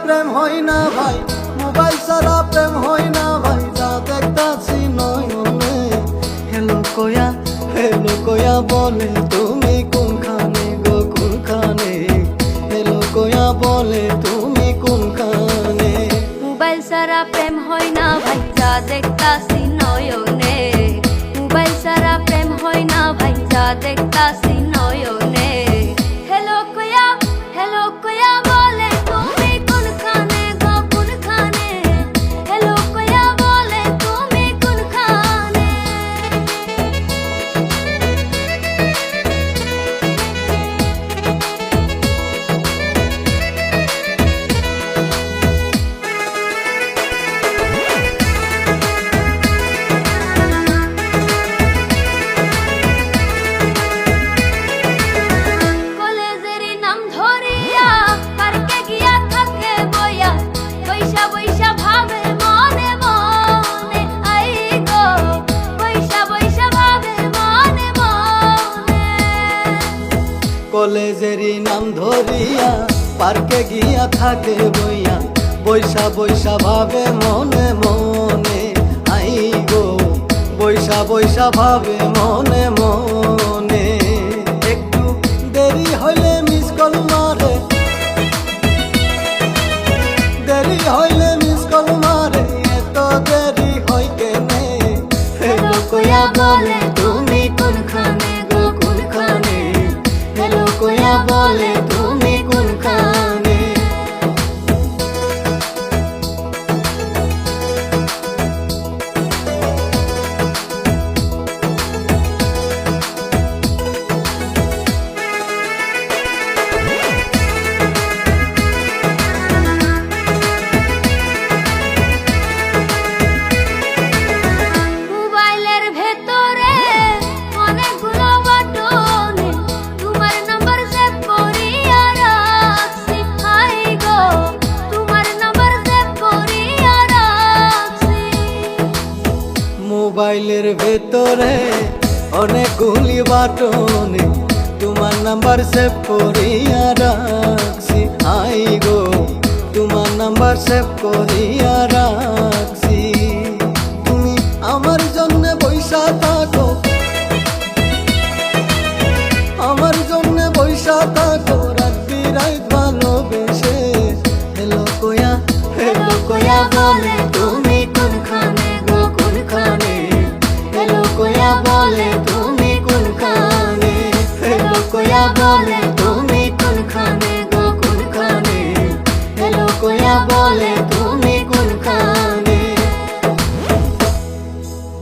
প্রেম হয় না ভাই, মোবাইল ছাড়া প্রেম হয় না ভাই, যা দেখতাছি নয়নে। হেলো কয়া বলে তুমি কোনখানে গো কোনখানে, হেলো কয়া বলে তুমি কোনখানে। মোবাইল ছাড়া প্রেম হয় না ভাই, যা দেখতাছি নয়নে। মোবাইল ছাড়া প্রেম হয় না ভাই, যা দেখতাছি নয়নে। হেলো কয়া বলে তুমি কোনখানে গো কোনখানে, হেলো কয়া বলে তুমি কোনখানে। কলেজেরই নাম ধরিয়া পার্কে গিয়া থাকে বইয়া, বৈশা বৈশা ভাবে মনে মনে। আই গো বৈশা বৈশা ভাবে মনে মনে। একটু দেরি হইলে মিস কল মারে, দেরি হইলে মিস কল মারে, এত দেরি হয় কেনে। হেলো কয়া বলে তুমি কোনখানে গো কোনখানে, হেলো কয়া বলে তুমি কোনখানে। মোবাইলের ভেতরে অনেকগুলো বাটনে, তোমার নাম্বার সেভ করিয়া রাখছি। হাই গো তোমার নাম্বার সেভ করিয়া রাখছি। মোবাইলের ভেতরে অনেকগুলি বাটনে, তোমার নাম্বার সেভ করিয়া রাখছি। আই গো তোমার নাম্বার সেভ করিয়া রাখছি। তুমি আমার জন্য বৈশা